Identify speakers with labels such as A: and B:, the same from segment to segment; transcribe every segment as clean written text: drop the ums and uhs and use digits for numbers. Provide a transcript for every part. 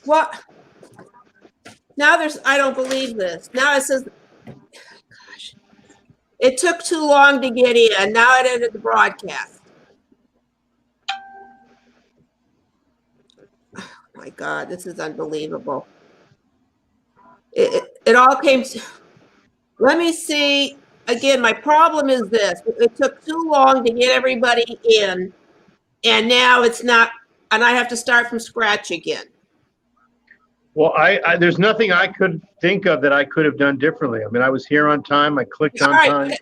A: What? Now I don't believe this. Now it says, gosh, it took too long to get in. Now it ended the broadcast. Oh my God, this is unbelievable. It all came to, let me see. Again, my problem is this. It took too long to get everybody in, and now it's not, and I have to start from scratch again.
B: Well, there's nothing I could think of that I could have done differently. I mean, I was here on time. I clicked on time.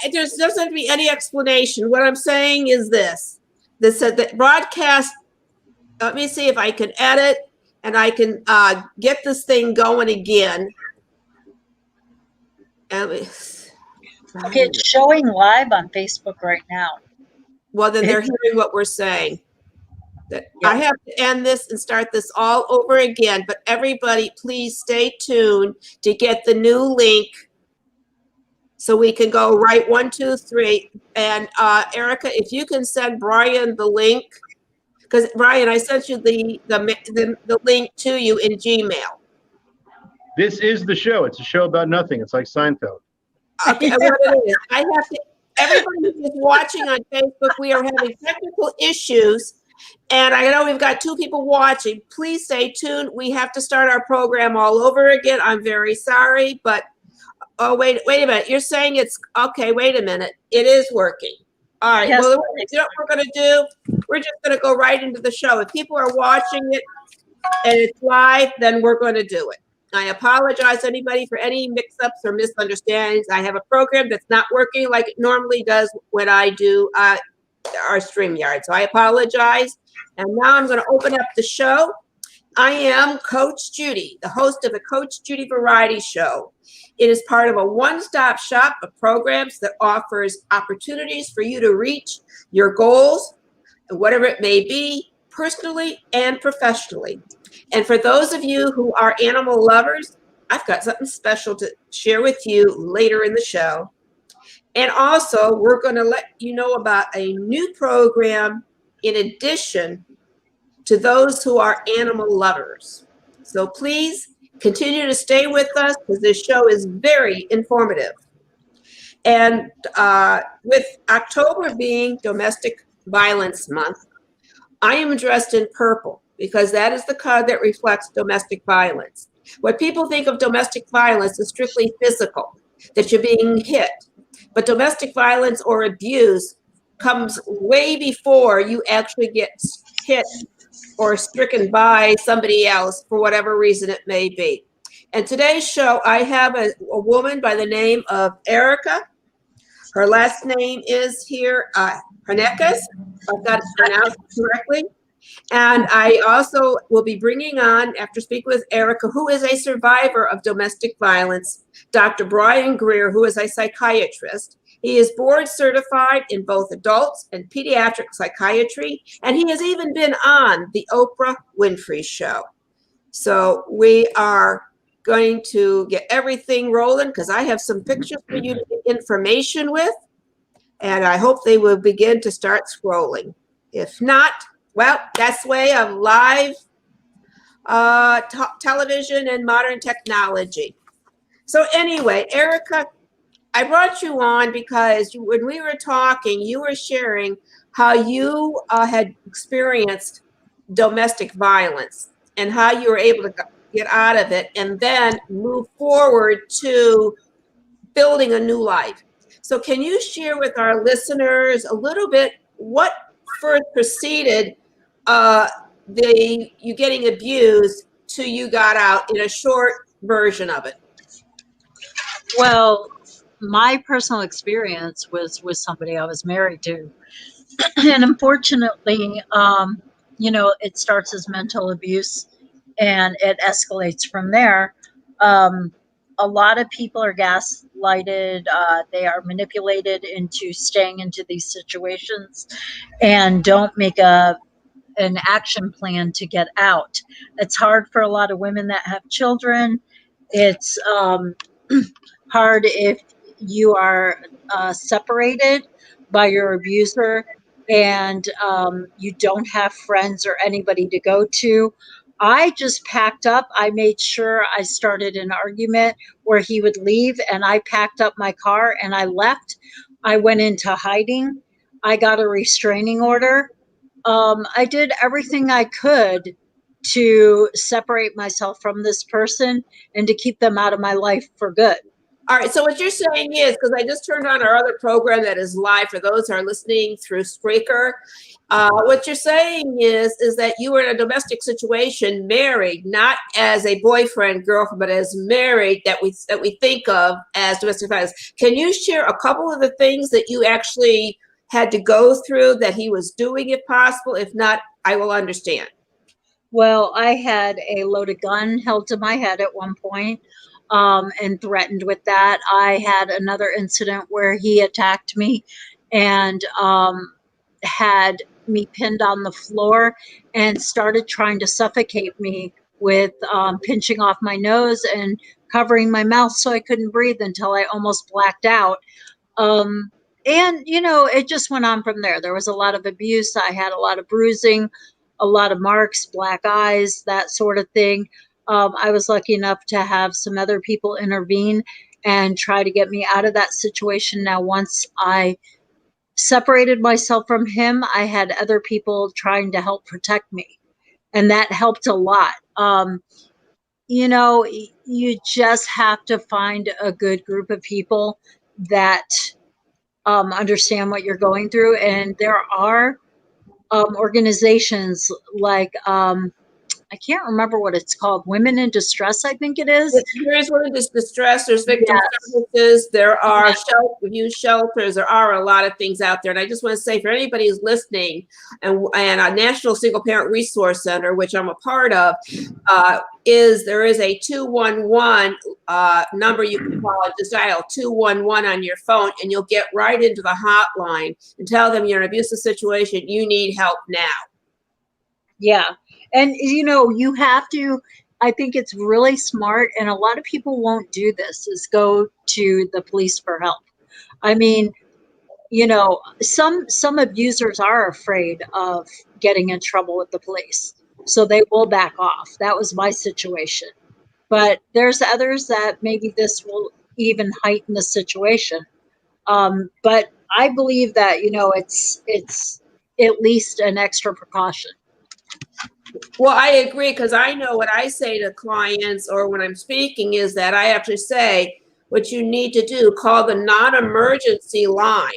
A: There doesn't have to be any explanation. What I'm saying is this. This said that broadcast, let me see if I can edit and I can get this thing going again.
C: Okay, it's showing live on Facebook right now.
A: Well, then they're hearing what we're saying. I have to end this and start this all over again, but everybody please stay tuned to get the new link so we can go right 1, 2, 3. And Erica, if you can send Brian the link, because Brian, I sent you the link to you in Gmail.
B: This is the show. It's a show about nothing. It's like Seinfeld.
A: Okay, what it is, I have to, everybody who's watching on Facebook, we are having technical issues. And I know we've got 2 people watching. Please stay tuned. We have to start our program all over again. I'm very sorry, but oh, wait a minute. You're saying it's okay. Wait a minute. It is working. All right. Yes, well, you know what we're going to do? We're just going to go right into the show. If people are watching it and it's live, then we're going to do it. I apologize, anybody, for any mix-ups or misunderstandings. I have a program that's not working like it normally does when I do our StreamYard. So I apologize. And now I'm going to open up the show. I am Coach Judy, the host of the Coach Judy Variety Show. It is part of a one-stop shop of programs that offers opportunities for you to reach your goals, whatever it may be, personally and professionally. And for those of you who are animal lovers, I've got something special to share with you later in the show. And also, we're going to let you know about a new program in addition to those who are animal lovers. So please continue to stay with us because this show is very informative. And with October being Domestic Violence Month, I am dressed in purple because that is the color that reflects domestic violence. What people think of domestic violence is strictly physical, that you're being hit. But domestic violence or abuse comes way before you actually get hit or stricken by somebody else for whatever reason it may be. And today's show, I have a woman by the name of Erica. Her last name is here, Hernandez. I've got it pronounced correctly. And I also will be bringing on, after speaking with Erica, who is a survivor of domestic violence, Dr. Brian Greer, who is a psychiatrist. He is board certified in both adults and pediatric psychiatry, and he has even been on the Oprah Winfrey Show. So we are going to get everything rolling because I have some pictures for you to get information with, and I hope they will begin to start scrolling. If not, well, that's the way of live television and modern technology. So anyway, Erica, I brought you on because when we were talking, you were sharing how you had experienced domestic violence and how you were able to get out of it and then move forward to building a new life. So can you share with our listeners a little bit what first preceded you getting abused till you got out in a short version of it?
C: Well, my personal experience was with somebody I was married to. And unfortunately, it starts as mental abuse and it escalates from there. A lot of people are gaslighted. They are manipulated into staying into these situations and don't make an action plan to get out. It's hard for a lot of women that have children. It's hard if you are separated by your abuser and you don't have friends or anybody to go to. I just packed up. I made sure I started an argument where he would leave, and I packed up my car and I left. I went into hiding. I got a restraining order. I did everything I could to separate myself from this person and to keep them out of my life for good.
A: All right. So what you're saying is, because I just turned on our other program that is live for those who are listening through Spreaker. What you're saying is that you were in a domestic situation, married, not as a boyfriend, girlfriend, but as married, that we think of as domestic violence. Can you share a couple of the things that you actually had to go through that he was doing, if possible? If not, I will understand.
C: Well, I had a loaded gun held to my head at one point, and threatened with that. I had another incident where he attacked me and had me pinned on the floor and started trying to suffocate me with pinching off my nose and covering my mouth so I couldn't breathe until I almost blacked out. And, it just went on from there. There was a lot of abuse. I had a lot of bruising, a lot of marks, black eyes, that sort of thing. I was lucky enough to have some other people intervene and try to get me out of that situation. Now, once I separated myself from him, I had other people trying to help protect me, and that helped a lot. You just have to find a good group of people that understand what you're going through. And there are organizations like, I can't remember what it's called. Women in Distress, I think it is.
A: There is Women in Distress. There's victim
C: Yes.
A: services. There are youth shelters. There are a lot of things out there. And I just want to say, for anybody who's listening, and a National Single Parent Resource Center, which I'm a part of, there is a 211 number you can call. Just dial 211 on your phone, and you'll get right into the hotline and tell them you're in an abusive situation. You need help now.
C: Yeah. And, you have to, I think it's really smart, and a lot of people won't do this, is go to the police for help. I mean, some abusers are afraid of getting in trouble with the police, so they will back off. That was my situation. But there's others that maybe this will even heighten the situation. But I believe that, it's at least an extra precaution.
A: Well, I agree, because I know what I say to clients or when I'm speaking is that I actually say, what you need to do, call the non-emergency line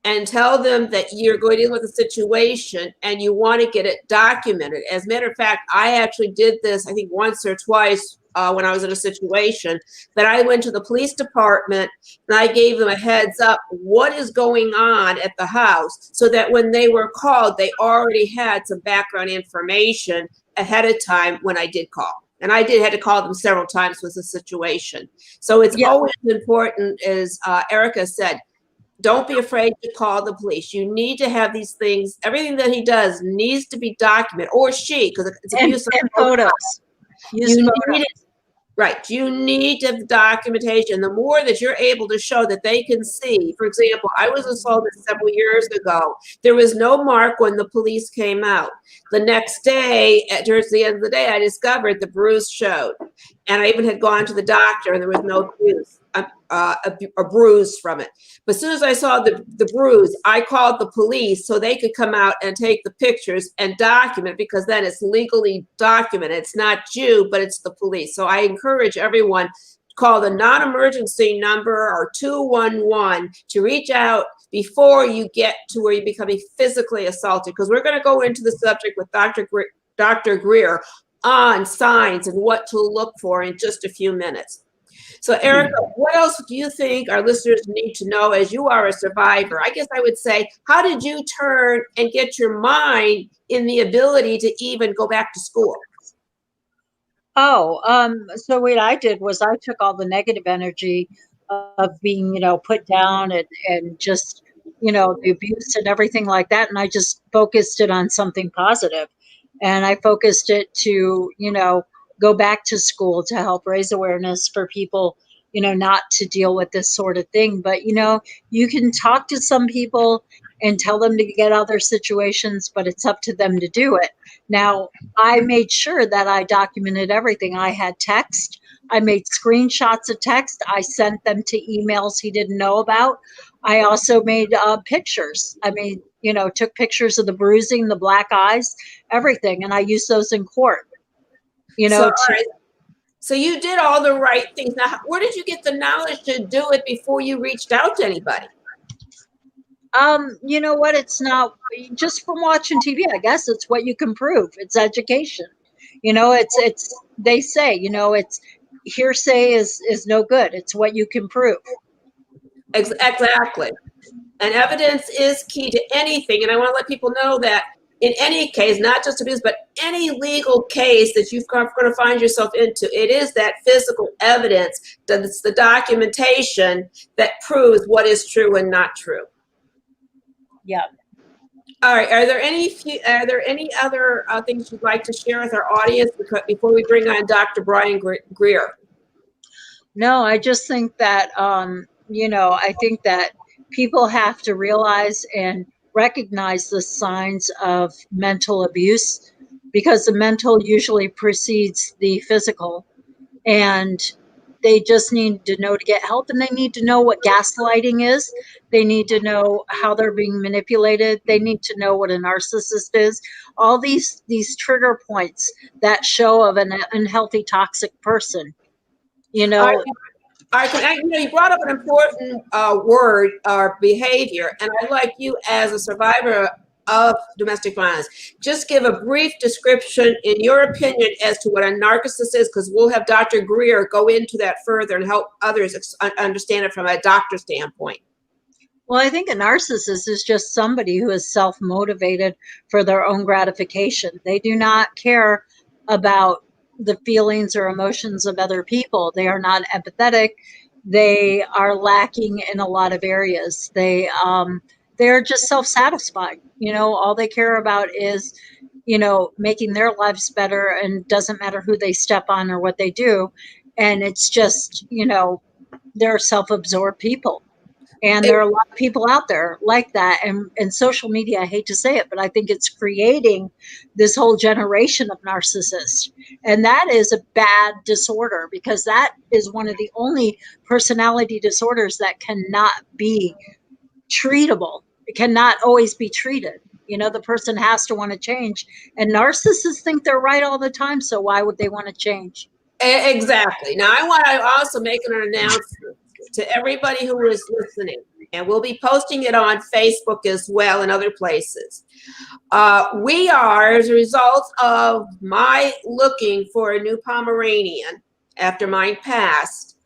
A: and tell them that you're going in with a situation and you want to get it documented. As a matter of fact, I actually did this, I think once or twice when I was in a situation that I went to the police department and I gave them a heads up what is going on at the house, so that when they were called, they already had some background information ahead of time when I did call. And I had to call them several times with the situation. So it's always important, as Erica said, don't be afraid to call the police. You need to have these things. Everything that he does needs to be documented, or she, because it's abuse.
C: And photos.
A: You need it. Right. You need to have documentation. The more that you're able to show that they can see, for example, I was assaulted several years ago. There was no mark when the police came out. The next day, towards the end of the day, I discovered the bruise showed. And I even had gone to the doctor and there was no bruise, a bruise from it. But as soon as I saw the bruise, I called the police so they could come out and take the pictures and document, because then it's legally documented. It's not you, but it's the police. So I encourage everyone, call the non-emergency number or 211 to reach out before you get to where you're becoming physically assaulted. Because we're going to go into the subject with Dr. Greer on signs and what to look for in just a few minutes. So Erica, what else do you think our listeners need to know, as you are a survivor? I guess I would say, how did you turn and get your mind in the ability to even go back to school?
C: So what I did was I took all the negative energy of being, put down and just, the abuse and everything like that. And I just focused it on something positive. And I focused it to, go back to school to help raise awareness for people, not to deal with this sort of thing. But, you can talk to some people and tell them to get out of their situations, but it's up to them to do it. Now, I made sure that I documented everything. I had text. I made screenshots of text. I sent them to emails he didn't know about. I also made pictures. I mean, took pictures of the bruising, the black eyes, everything. And I used those in court,
A: all right. So you did all the right things. Now, where did you get the knowledge to do it before you reached out to anybody?
C: You know what? It's not just from watching TV. I guess it's what you can prove. It's education. It's they say, it's hearsay is no good. It's what you can prove.
A: Exactly. And evidence is key to anything. And I want to let people know that in any case, not just abuse, but any legal case that you're going to find yourself into, it is that physical evidence, that it's the documentation that proves what is true and not true.
C: Yeah.
A: All right. Are there any other things you'd like to share with our audience before we bring on Dr. Brian Greer?
C: No, I just think that, I think that people have to realize and recognize the signs of mental abuse, because the mental usually precedes the physical, and they just need to know to get help, and they need to know what gaslighting is. They need to know how they're being manipulated. They need to know what a narcissist is. All these trigger points that show of an unhealthy, toxic person.
A: All right, you brought up an important word, behavior, and I'd like you, as a survivor of domestic violence, just give a brief description, in your opinion, as to what a narcissist is, because we'll have Dr. Greer go into that further and help others understand it from a doctor standpoint.
C: Well, I think a narcissist is just somebody who is self-motivated for their own gratification. They do not care about the feelings or emotions of other people. They are not empathetic. They are lacking in a lot of areas. They're just self-satisfied. All they care about is, making their lives better, and doesn't matter who they step on or what they do. And it's just, they're self-absorbed people. And there are a lot of people out there like that. And social media, I hate to say it, but I think it's creating this whole generation of narcissists. And that is a bad disorder, because that is one of the only personality disorders that cannot be treatable. It cannot always be treated. The person has to want to change. And narcissists think they're right all the time. So why would they want to change?
A: Exactly. Now, I want to also make an announcement to everybody who is listening, and we'll be posting it on Facebook as well and other places. We are, as a result of my looking for a new Pomeranian after mine passed,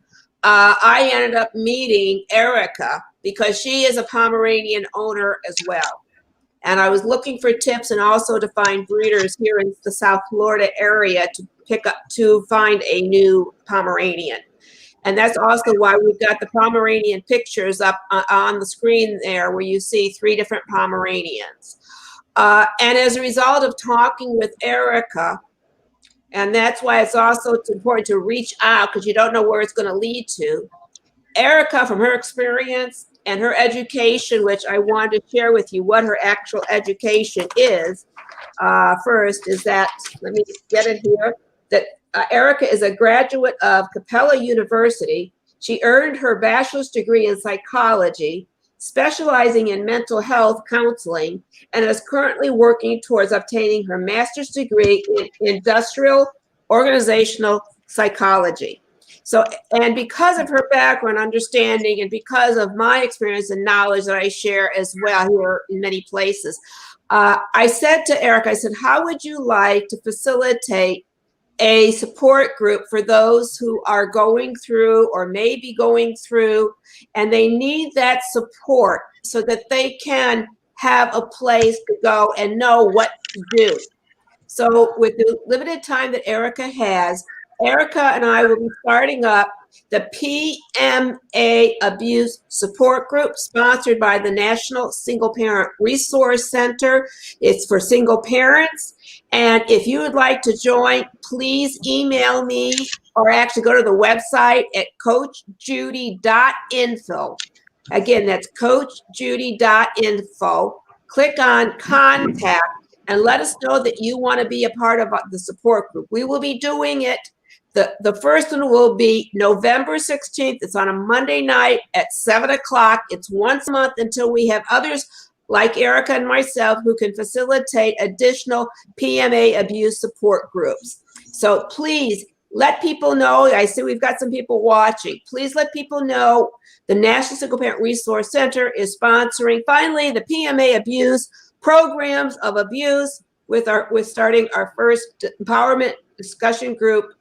A: I ended up meeting Erica, because she is a Pomeranian owner as well. And I was looking for tips and also to find breeders here in the South Florida area to find a new Pomeranian. And that's also why we've got the Pomeranian pictures up on the screen there, where you see 3 different Pomeranians. And as a result of talking with Erica, and that's why it's also important to reach out, because you don't know where it's going to lead to. Erica, from her experience and her education, which I wanted to share with you what her actual education is, first is that, let me get it here, that Erica is a graduate of Capella University. She earned her bachelor's degree in psychology, specializing in mental health counseling, and is currently working towards obtaining her master's degree in industrial organizational psychology. So, and because of her background, understanding, and because of my experience and knowledge that I share as well here in many places, I said to Erica, I said, how would you like to facilitate a support group for those who are going through or may be going through, and they need that support so that they can have a place to go and know what to do. So with the limited time that Erica has, Erica and I will be starting up the PMA Abuse Support Group, sponsored by the National Single Parent Resource Center. It's for single parents. And if you would like to join, please email me, or actually go to the website at coachjudy.info. Again, that's coachjudy.info. Click on contact and let us know that you want to be a part of the support group. We will be doing it. The first one will be November 16th. It's on a Monday night at 7 o'clock. It's once a month until we have others like Erica and myself who can facilitate additional PMA abuse support groups. So please let people know. I see we've got some people watching. Please let people know the National Single Parent Resource Center is sponsoring finally the PMA abuse programs of abuse with starting our first empowerment discussion group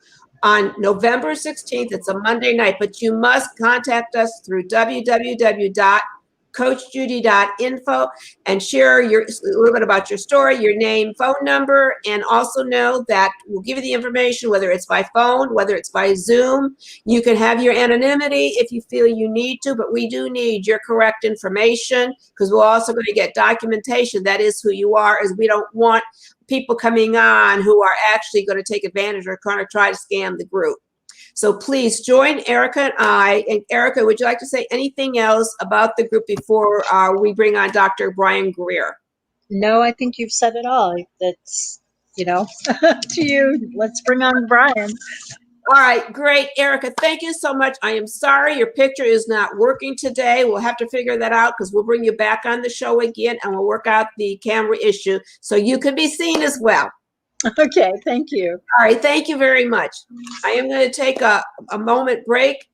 A: on November 16th. It's a Monday night, but you must contact us through www.coachjudy.info and share a little bit about your story, your name, phone number, and also know that we'll give you the information, whether it's by phone, whether it's by Zoom. You can have your anonymity if you feel you need to, but we do need your correct information because we're also going to get documentation that is who you are, as we don't want people coming on who are actually going to take advantage or going to try to scam the group. So please join Erica and I. And Erica, would you like to say anything else about the group before we bring on Dr. Brian Greer?
C: No, I think you've said it all. That's, to you. Let's bring on Brian.
A: All right, great. Erica, thank you so much. I am sorry your picture is not working today. We'll have to figure that out because we'll bring you back on the show again and we'll work out the camera issue so you can be seen as well.
C: Okay, thank you.
A: All right, thank you very much. I am going to take a moment break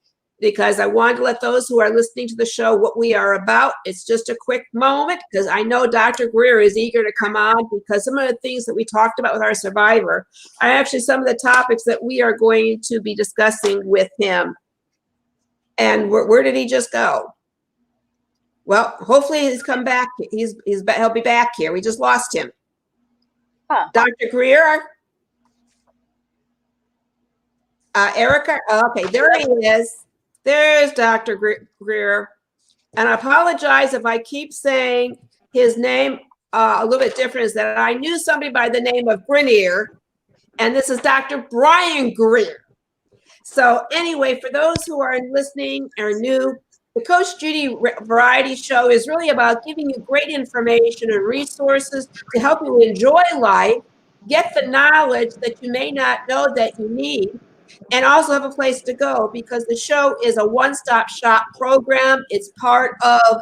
A: because I wanted to let those who are listening to the show what we are about. It's just a quick moment because I know Dr. Greer is eager to come on because some of the things that we talked about with our survivor are actually some of the topics that we are going to be discussing with him. And where did he just go? Well, hopefully he's come back. He'll be back here. We just lost him.
C: Huh.
A: Dr. Greer? Erica? Okay, there he is. There's Dr. Greer. And I apologize if I keep saying his name a little bit different, is that I knew somebody by the name of Grenier, and this is Dr. Brian Greer. So anyway, for those who are listening or new, the Coach Judy Variety Show is really about giving you great information and resources to help you enjoy life, get the knowledge that you may not know that you need, and also have a place to go because the show is a one-stop shop program. It's part of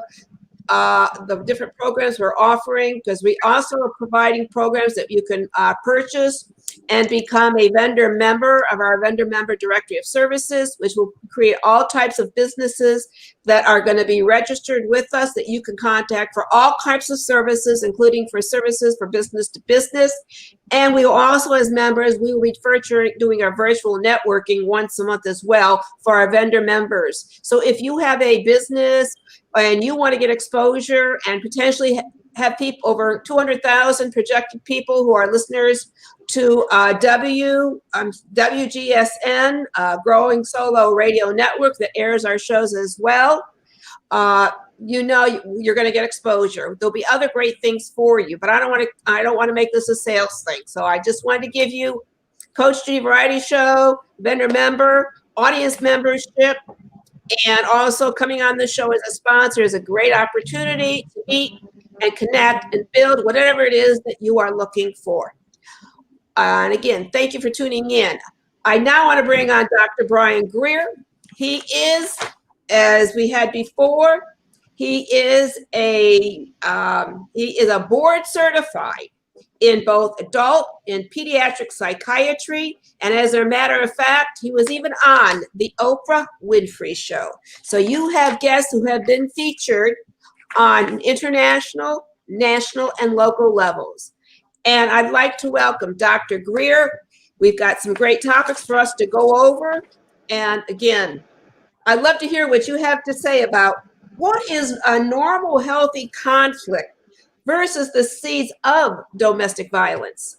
A: the different programs we're offering because we also are providing programs that you can purchase and become a vendor member of our vendor member directory of services, which will create all types of businesses that are going to be registered with us that you can contact for all types of services, including for services for business to business. And we will also, as members, we will be doing our virtual networking once a month as well for our vendor members. So if you have a business and you want to get exposure and potentially have people over 200,000 projected people who are listeners to WGSN, Growing Solo Radio Network that airs our shows as well, you're going to get exposure. There'll be other great things for you, but I don't want to make this a sales thing. So I just wanted to give you Coach Judy Variety Show, vendor member, audience membership, and also coming on the show as a sponsor is a great opportunity to meet and connect and build whatever it is that you are looking for. And again, thank you for tuning in. I now want to bring on Dr. Brian Greer. He is, as we had before, he is a board certified in both adult and pediatric psychiatry. And as a matter of fact, he was even on the Oprah Winfrey Show. So you have guests who have been featured on international, national, and local levels. And I'd like to welcome Dr. Greer. We've got some great topics for us to go over. And again, I'd love to hear what you have to say about what is a normal, healthy conflict versus the seeds of domestic violence.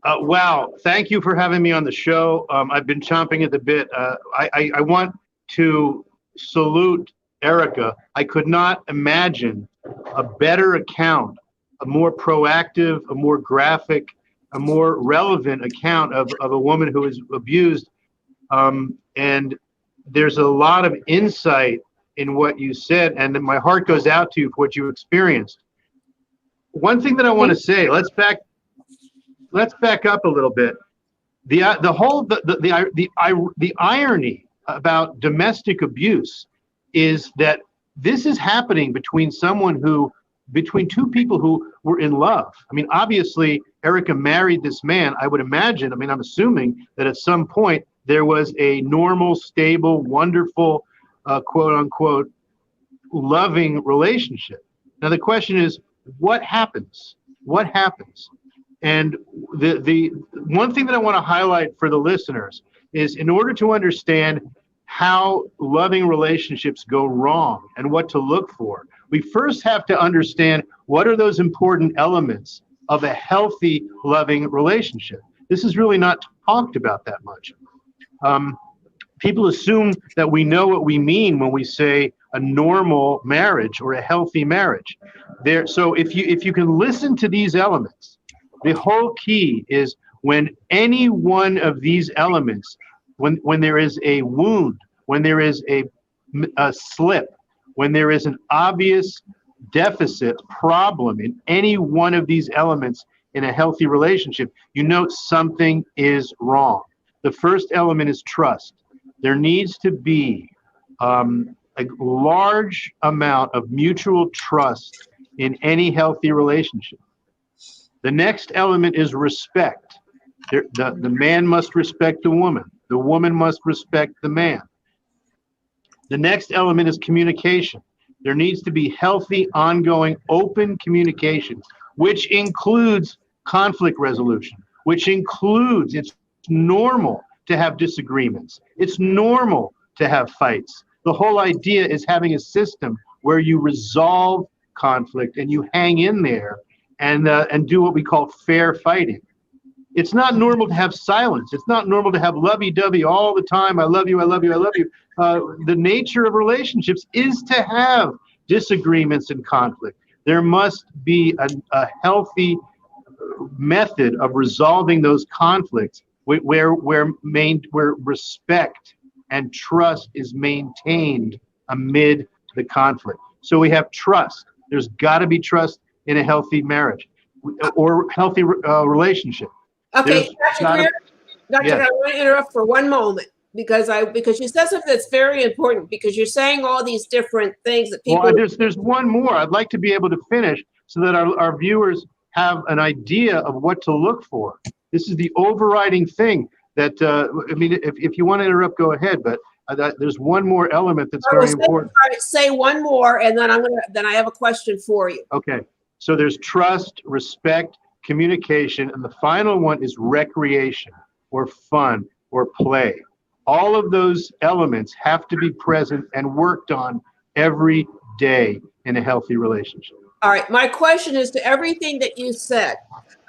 B: Wow. Thank you for having me on the show. I've been chomping at the bit. I want to salute Erica. I could not imagine a better account, a more proactive, a more graphic, a more relevant account of a woman who is abused. And there's a lot of insight in what you said, and my heart goes out to you for what you experienced. One thing that I want to say, let's back up a little bit. The irony about domestic abuse is that this is happening between two people who were in love. I mean, obviously, Erica married this man. I would imagine, I'm assuming that at some point there was a normal, stable, wonderful, quote unquote, loving relationship. Now, the question is, what happens? What happens? And the one thing that I want to highlight for the listeners is, in order to understand how loving relationships go wrong and what to look for, we first have to understand what are those important elements of a healthy, loving relationship. This is really not talked about that much. People assume that we know what we mean when we say a normal marriage or a healthy marriage. So if you can listen to these elements, the whole key is when any one of these elements, when there is a wound, when there is a slip, when there is an obvious deficit, problem in any one of these elements in a healthy relationship, you know something is wrong. The first element is trust. There needs to be a large amount of mutual trust in any healthy relationship. The next element is respect. The man must respect the woman. The woman must respect the man. The next element is communication. There needs to be healthy, ongoing, open communication, which includes conflict resolution, which includes, it's normal to have disagreements. It's normal to have fights. The whole idea is having a system where you resolve conflict and you hang in there and do what we call fair fighting. It's not normal to have silence. It's not normal to have lovey-dovey all the time. I love you, I love you, I love you. The nature of relationships is to have disagreements and conflict. There must be a healthy method of resolving those conflicts where respect and trust is maintained amid the conflict. So we have trust. There's got to be trust in a healthy marriage or healthy relationship.
A: Okay, Dr. Greer,
B: Yes.
A: I want to interrupt for one moment because you said something that's very important, because you're saying all these different things that people.
B: Well, there's one more. I'd like to be able to finish so that our viewers have an idea of what to look for. This is the overriding thing that, if you want to interrupt, go ahead, but there's one more element that's very important.
A: Say one more, and then I have a question for you.
B: Okay, so there's trust, respect, communication, and the final one is recreation or fun or play. All of those elements have to be present and worked on every day in a healthy relationship.
A: All right, my question is, to everything that you said,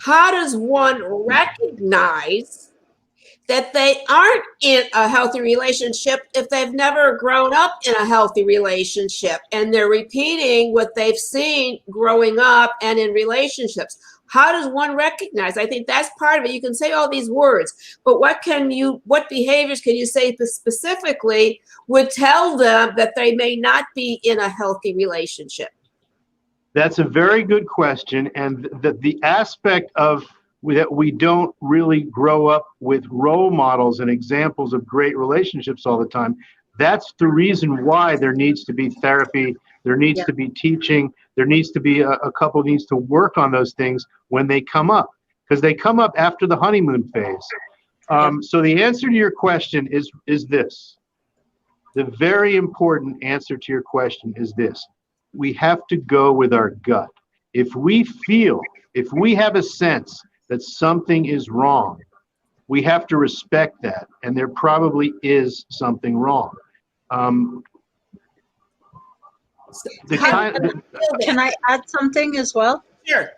A: how does one recognize that they aren't in a healthy relationship if they've never grown up in a healthy relationship and they're repeating what they've seen growing up and in relationships? How does one recognize? I think that's part of it. You can say all these words, but what behaviors can you say specifically would tell them that they may not be in a healthy relationship?
B: That's a very good question. And the aspect of that we don't really grow up with role models and examples of great relationships all the time. That's the reason why there needs to be therapy. There needs to be teaching. There needs to be a couple needs to work on those things when they come up, because they come up after the honeymoon phase. So the answer to your question is this. The very important answer to your question is this. We have to go with our gut. If we have a sense that something is wrong, we have to respect that, and there probably is something wrong.
C: Can I add something as well?
A: Sure.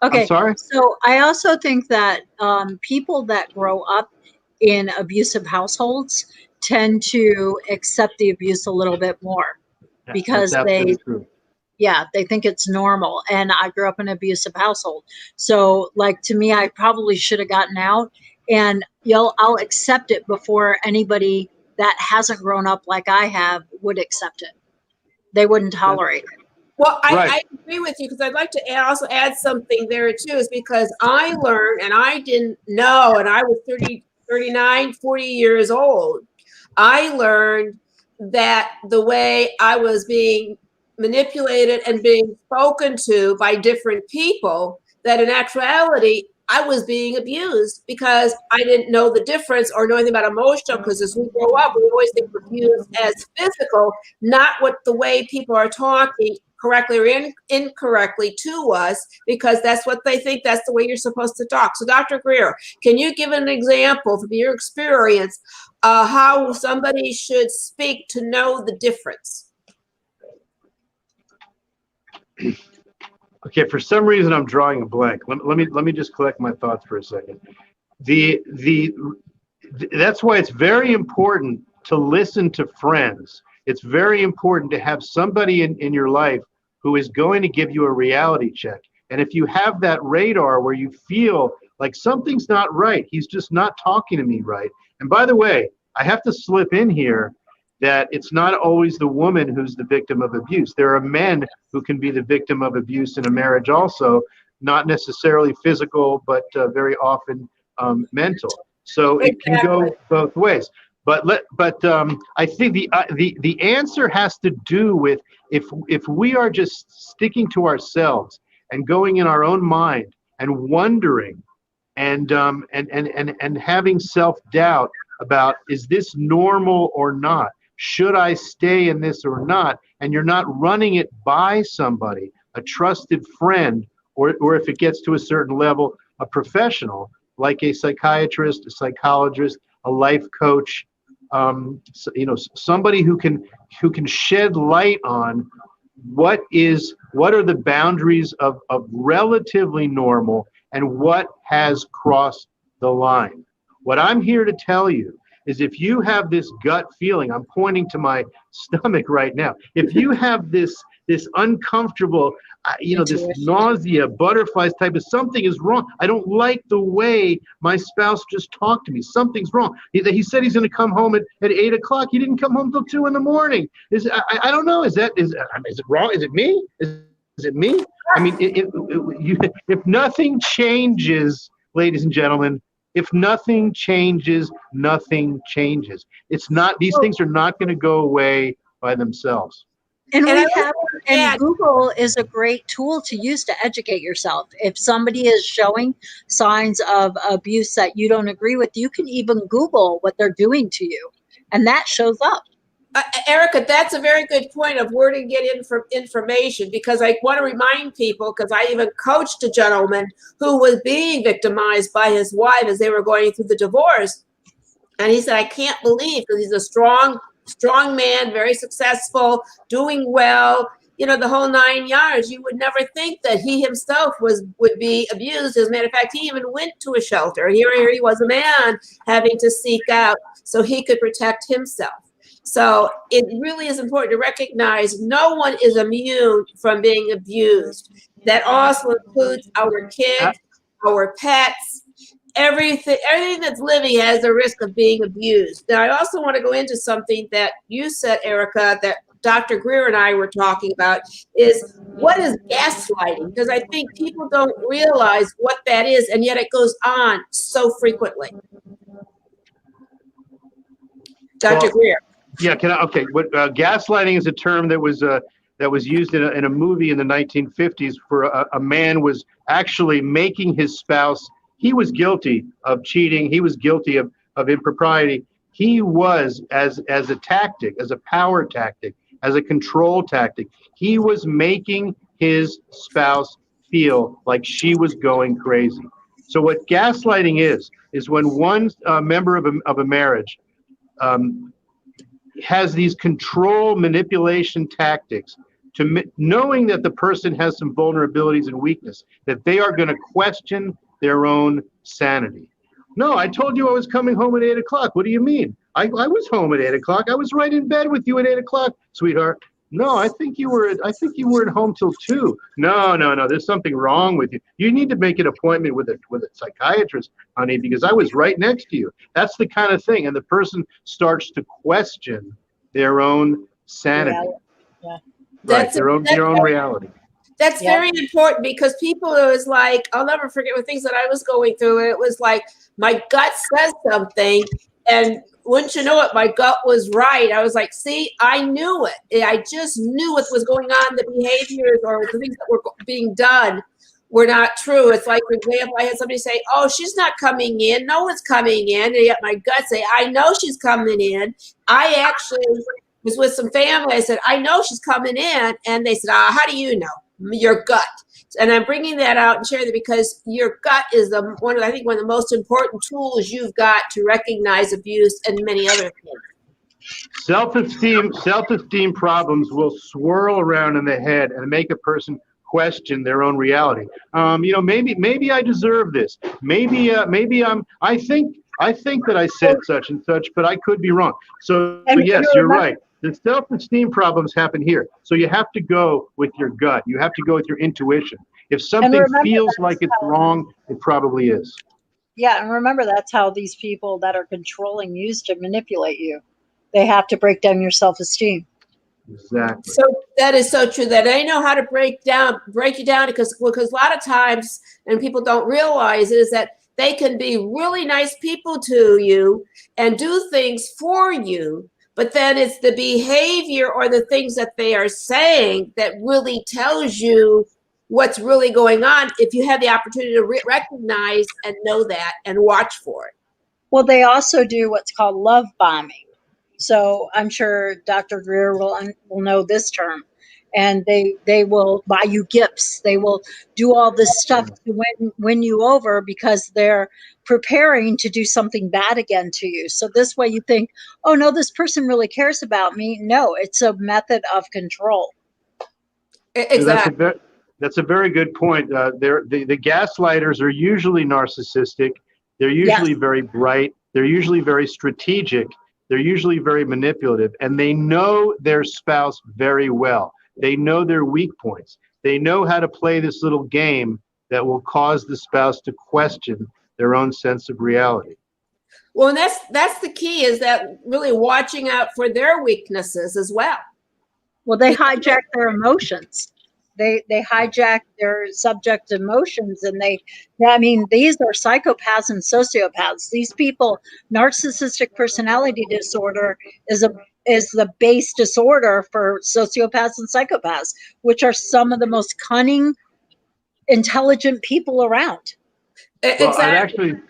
C: Okay.
B: I'm sorry?
C: So I also think that people that grow up in abusive households tend to accept the abuse a little bit more because they think it's normal. And I grew up in an abusive household. So like, to me, I probably should have gotten out, and I'll accept it before anybody that hasn't grown up like I have would accept it. they wouldn't tolerate it.
A: Well,
B: Right.
A: I agree with you because I'd like to also add something there too, is because I learned and I didn't know, and I was 30, 39, 40 years old. I learned that the way I was being manipulated and being spoken to by different people, that in actuality, I was being abused because I didn't know the difference or know anything about emotional. Because as we grow up, we always think of abuse as physical, not what the way people are talking correctly or incorrectly to us, because that's what they think that's the way you're supposed to talk. So Dr. Greer, can you give an example from your experience how somebody should speak to know the difference?
B: Okay, for some reason I'm drawing a blank. Let me just collect my thoughts for a second. That's why it's very important to listen to friends. It's very important to have somebody in your life who is going to give you a reality check. And if you have that radar where you feel like something's not right, he's just not talking to me right. And by the way, I have to slip in here that it's not always the woman who's the victim of abuse. There are men who can be the victim of abuse in a marriage also, not necessarily physical, but very often mental. So it can go both ways. But I think the answer has to do with if we are just sticking to ourselves and going in our own mind and wondering and having self-doubt about, is this normal or not? Should I stay in this or not? And you're not running it by somebody, a trusted friend, or if it gets to a certain level, a professional like a psychiatrist, a psychologist, a life coach, somebody who can shed light on what are the boundaries of relatively normal and what has crossed the line. What I'm here to tell you is if you have this gut feeling, I'm pointing to my stomach right now. If you have this uncomfortable, this nausea, butterflies type of something is wrong. I don't like the way my spouse just talked to me. Something's wrong. He said he's going to come home at 8 o'clock. He didn't come home till 2 in the morning. I don't know. Is it wrong? Is it me? Is it me? I mean, if nothing changes, ladies and gentlemen, if nothing changes, nothing changes. These things are not going to go away by themselves.
C: And Google is a great tool to use to educate yourself. If somebody is showing signs of abuse that you don't agree with, you can even Google what they're doing to you, and that shows up.
A: Erica, that's a very good point of where to get information, because I want to remind people, because I even coached a gentleman who was being victimized by his wife as they were going through the divorce. And he said, I can't believe, because he's a strong man, very successful, doing well, the whole 9 yards. You would never think that he himself would be abused. As a matter of fact, he even went to a shelter. Here he was, a man having to seek out so he could protect himself. So it really is important to recognize no one is immune from being abused. That also includes our kids, our pets, everything that's living has the risk of being abused. Now, I also want to go into something that you said, Erica, that Dr. Greer and I were talking about, is what is gaslighting? Because I think people don't realize what that is, and yet it goes on so frequently. Dr. Greer.
B: Yeah, okay. Gaslighting is a term that was used in a movie in the 1950s for a man was actually making his spouse. He was guilty of cheating. He was guilty of impropriety. He was, as a tactic, as a power tactic, as a control tactic, he was making his spouse feel like she was going crazy. So what gaslighting is when one member of a marriage has these control manipulation tactics, knowing that the person has some vulnerabilities and weakness, that they are going to question their own sanity. No, I told you I was coming home at 8 o'clock. What do you mean? I was home at 8 o'clock. I was right in bed with you at 8 o'clock, sweetheart. No, I think you weren't home till 2. No. There's something wrong with you. You need to make an appointment with a psychiatrist, honey, because I was right next to you. That's the kind of thing. And the person starts to question their own sanity.
C: Yeah.
B: Right.
A: That's
B: Their own reality.
A: That's
C: Yep.
A: very important because people, it was like, I'll never forget the things that I was going through. It was like my gut says something, and wouldn't you know it, my gut was right. I was like, see, I knew it. I just knew what was going on. The behaviors or the things that were being done were not true. It's like, for example, I had somebody say, oh, she's not coming in. No one's coming in. And yet my gut say, I know she's coming in. I actually was with some family. I said, I know she's coming in. And they said, how do you know? Your gut. And I'm bringing that out and sharing that because your gut is one of the most important tools you've got to recognize abuse and many other things.
B: Self-esteem problems will swirl around in the head and make a person question their own reality. Maybe I deserve this. Maybe I think that I said such and such, but I could be wrong. So yes, you're right. The self-esteem problems happen here. So you have to go with your gut. You have to go with your intuition. If something feels like it's wrong, it probably is.
C: Yeah, and remember, that's how these people that are controlling use to manipulate you. They have to break down your self-esteem.
B: Exactly.
A: So that is so true. That I know how to break you down because a lot of times, and people don't realize it, is that they can be really nice people to you and do things for you. But then it's the behavior or the things that they are saying that really tells you what's really going on if you have the opportunity to recognize and know that and watch for it.
C: Well, they also do what's called love bombing. So I'm sure Dr. Greer will know this term. And they will buy you gifts. They will do all this stuff to win you over because they're preparing to do something bad again to you. So this way you think, oh no, this person really cares about me. No, it's a method of control.
A: Exactly.
B: That's a very good point. The gaslighters are usually narcissistic. They're usually very bright. They're usually very strategic. They're usually very manipulative, and they know their spouse very well. They know their weak points. They know how to play this little game that will cause the spouse to question their own sense of reality.
A: Well, and that's the key, is that really watching out for their weaknesses as well.
C: Well, they hijack their emotions. They hijack their subject emotions, and these are psychopaths and sociopaths. These people, narcissistic personality disorder is the base disorder for sociopaths and psychopaths, which are some of the most cunning, intelligent people around.
A: Exactly.
B: Well,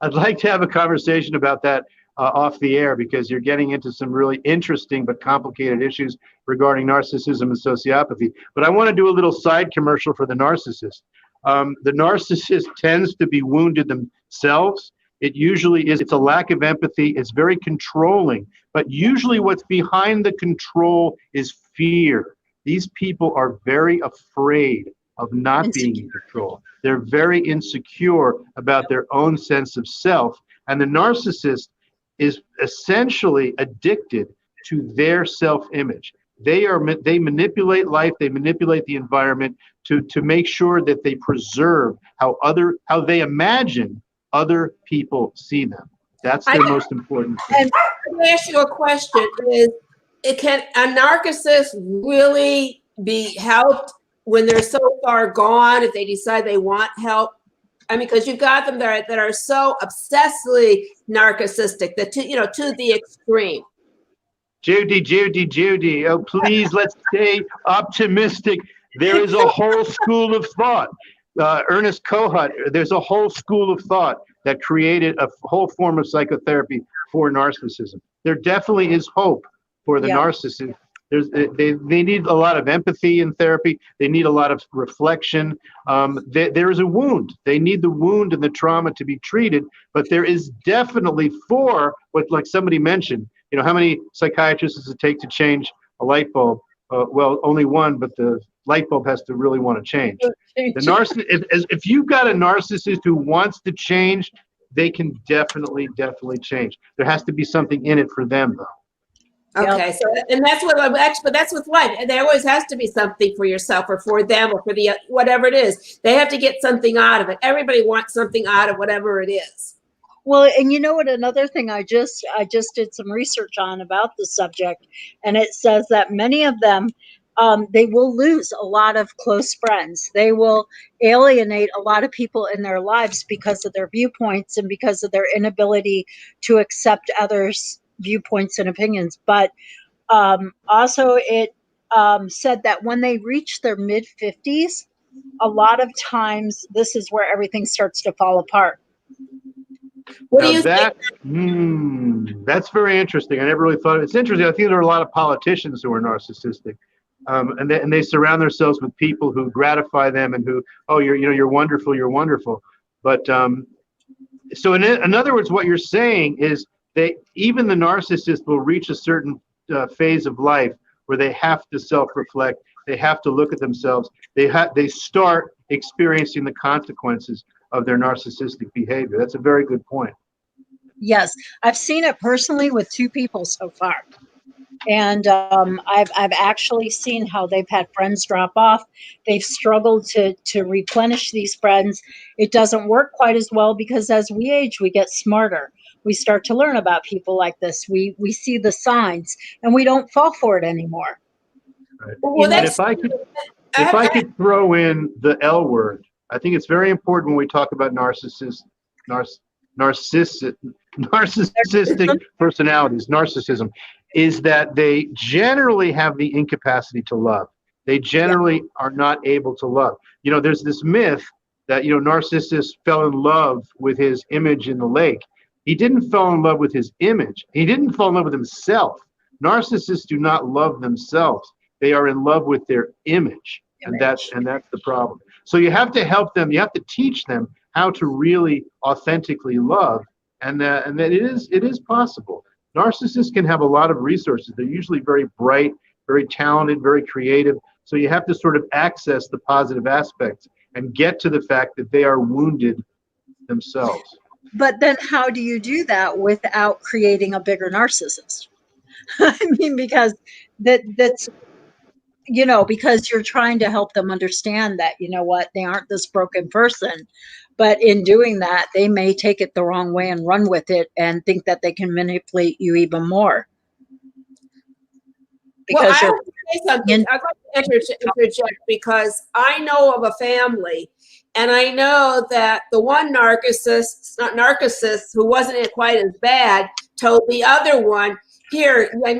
B: I'd like to have a conversation about that off the air, because you're getting into some really interesting but complicated issues regarding narcissism and sociopathy. But I want to do a little side commercial for the narcissist. The narcissist tends to be wounded themselves. It's a lack of empathy. It's very controlling. But usually what's behind the control is fear. These people are very afraid of not being in control. They're very insecure about their own sense of self. And the narcissist is essentially addicted to their self-image. They manipulate life, they manipulate the environment to make sure that they preserve how they imagine other people see them. That's their most important thing.
A: And let me ask you a question: can a narcissist really be helped when they're so far gone, if they decide they want help? I mean, because you've got them that are so obsessively narcissistic, that to the extreme.
B: Judy, oh please, let's stay optimistic. There is a whole school of thought. Ernest Kohut, there's a whole school of thought that created a whole form of psychotherapy for narcissism. There definitely is hope for the narcissist. They need a lot of empathy in therapy. They need a lot of reflection. There is a wound. They need the wound and the trauma to be treated. But there is definitely like somebody mentioned, how many psychiatrists does it take to change a light bulb? Well, only one, but the light bulb has to really want to change. The narcissist, if you've got a narcissist who wants to change, they can definitely change. There has to be something in it for them, though.
A: Okay, so and that's but that's with life. And there always has to be something for yourself or for them or for the whatever it is. They have to get something out of it. Everybody wants something out of whatever it is.
C: Well, and you know what? Another thing I just did some research on about the subject, and it says that many of them they will lose a lot of close friends. They will alienate a lot of people in their lives because of their viewpoints and because of their inability to accept others' viewpoints and opinions. But also, it said that when they reach their mid 50s, a lot of times this is where everything starts to fall apart.
A: What do
B: Now
A: you think?
B: that's very interesting. I never really thought it's interesting. I think there are a lot of politicians who are narcissistic, and they surround themselves with people who gratify them and who, oh, you're wonderful, you're wonderful. But so in other words, what you're saying is even the narcissist will reach a certain phase of life where they have to self-reflect. They have to look at themselves. They start experiencing the consequences of their narcissistic behavior. That's a very good point.
C: Yes, I've seen it personally with 2 people so far. And I've actually seen how they've had friends drop off. They've struggled to replenish these friends. It doesn't work quite as well because as we age, we get smarter. We start to learn about people like this. We see the signs, and we don't fall for it anymore.
B: Right.
A: Well,
B: And
A: that's,
B: if I could throw in the L word, I think it's very important when we talk about narcissistic personalities, narcissism, is that they generally have the incapacity to love. They generally are not able to love. You know, there's this myth that, Narcissus fell in love with his image in the lake. He didn't fall in love with his image. He didn't fall in love with himself. Narcissists do not love themselves. They are in love with their image. And that's the problem. So you have to help them. You have to teach them how to really authentically love, and that it is possible. Narcissists can have a lot of resources. They're usually very bright, very talented, very creative. So you have to sort of access the positive aspects and get to the fact that they are wounded themselves.
C: But then how do you do that without creating a bigger narcissist? I mean, because that's because you're trying to help them understand that, they aren't this broken person. But in doing that, they may take it the wrong way and run with it and think that they can manipulate you even more.
A: well, I have to say something. I'd like to interject because I know of a family, and I know that the one narcissist who wasn't quite as bad told the other one, here, I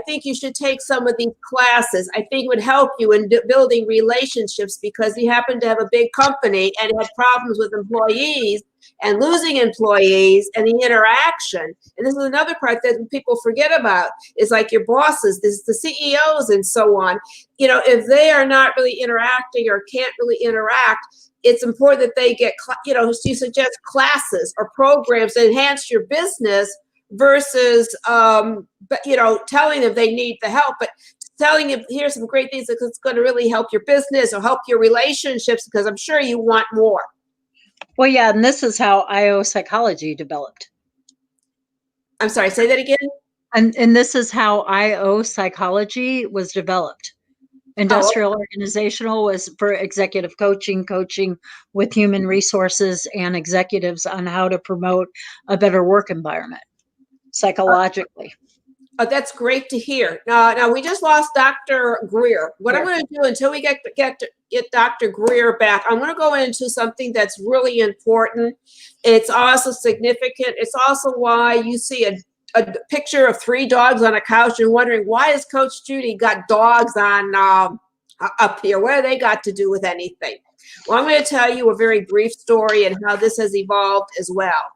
A: think you should take some of these classes. I think it would help you in building relationships, because he happened to have a big company and had problems with employees and losing employees and the interaction. And this is another part that people forget about, is like your bosses, the CEOs and so on. If they are not really interacting or can't really interact, it's important that they get, you suggest classes or programs that enhance your business versus, telling them they need the help, but telling them, here's some great things that's going to really help your business or help your relationships, because I'm sure you want more.
C: Well, yeah, and this is how IO psychology developed.
A: I'm sorry, say that again?
C: And this is how IO psychology was developed. Industrial organizational was for executive coaching with human resources and executives on how to promote a better work environment psychologically.
A: That's great to hear. Now we just lost Dr. Greer. What I'm going to do until we get Dr. Greer back, I'm going to go into something that's really important. It's also significant. It's also why you see a picture of 3 dogs on a couch and wondering, why has Coach Judy got dogs on up here? What have they got to do with anything? Well, I'm going to tell you a very brief story and how this has evolved as well.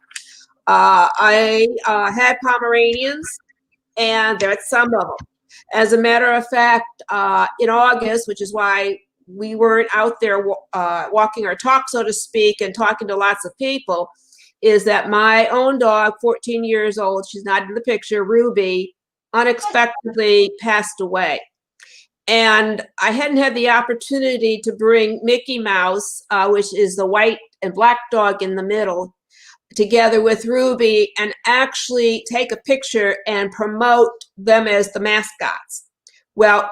A: I had Pomeranians, and there's some of them. As a matter of fact, in August, which is why we weren't out there walking our talk, so to speak, and talking to lots of people, is that my own dog, 14 years old, she's not in the picture, Ruby, unexpectedly passed away. And I hadn't had the opportunity to bring Mickey Mouse, which is the white and black dog in the middle, together with Ruby and actually take a picture and promote them as the mascots. Well,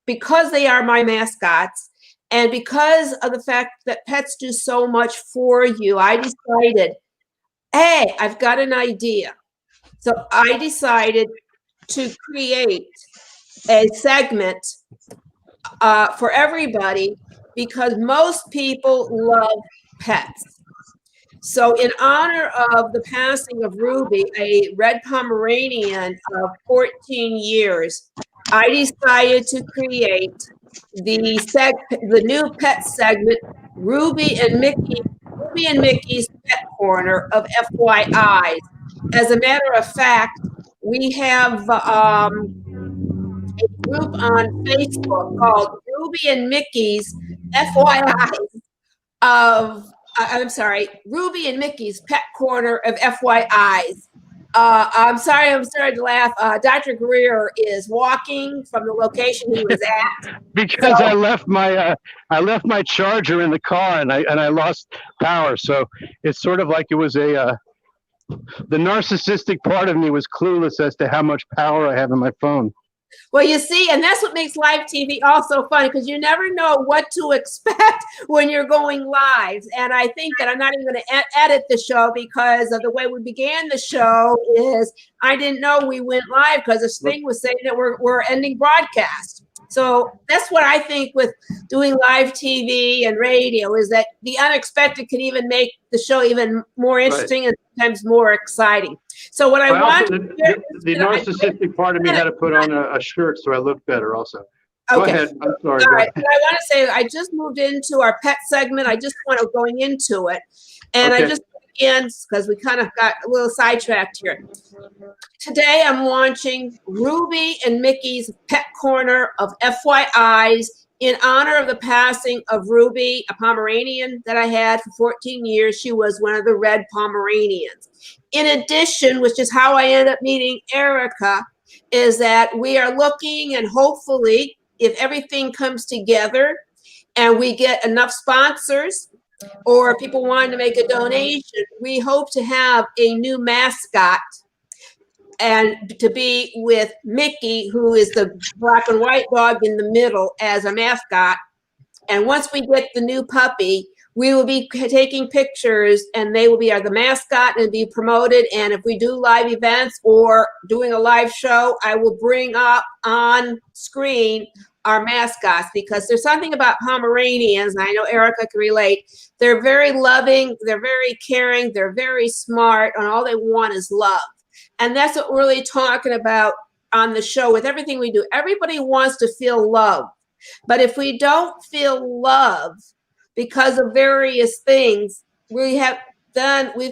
A: because they are my mascots, and because of the fact that pets do so much for you, I decided, hey, I've got an idea. So I decided to create a segment for everybody because most people love pets. So in honor of the passing of Ruby, a red Pomeranian of 14 years, I decided to create the new pet segment, Ruby and Mickey's Pet Corner of FYIs. As a matter of fact, we have a group on Facebook called Ruby and Mickey's FYIs I'm sorry, Ruby and Mickey's Pet Corner of FYIs. I'm sorry, I'm starting to laugh. Dr. Greer is walking from the location he was at.
D: Because
A: So-
D: I left my charger in the car and I lost power. So it's sort of like it was the narcissistic part of me was clueless as to how much power I have in my phone.
A: Well, you see, and that's what makes live TV also fun because you never know what to expect when you're going live. And I think that I'm not even going to edit the show because of the way we began the show is I didn't know we went live because this thing was saying that we're ending broadcast. So that's what I think with doing live TV and radio is that the unexpected can even make the show even more interesting and sometimes more exciting. So what I want
B: the narcissistic part of me had to put on a shirt so I look better also. Go ahead. I'm sorry.
A: All right. But I want to say I just moved into our pet segment. I just want to going into it. And I just again, because we kind of got a little sidetracked here. Today I'm launching Ruby and Mickey's Pet Corner of FYIs in honor of the passing of Ruby, a Pomeranian that I had for 14 years. She was one of the red Pomeranians. In addition, which is how I ended up meeting Erica, is that we are looking and hopefully if everything comes together and we get enough sponsors or people wanting to make a donation, we hope to have a new mascot and to be with Mickey, who is the black and white dog in the middle as a mascot. And once we get the new puppy, we will be taking pictures and they will be the mascot and be promoted. And if we do live events or doing a live show, I will bring up on screen our mascots because there's something about Pomeranians, and I know Erica can relate. They're very loving, they're very caring, they're very smart, and all they want is love. And that's what we're really talking about on the show with everything we do. Everybody wants to feel love. But if we don't feel love because of various things, we've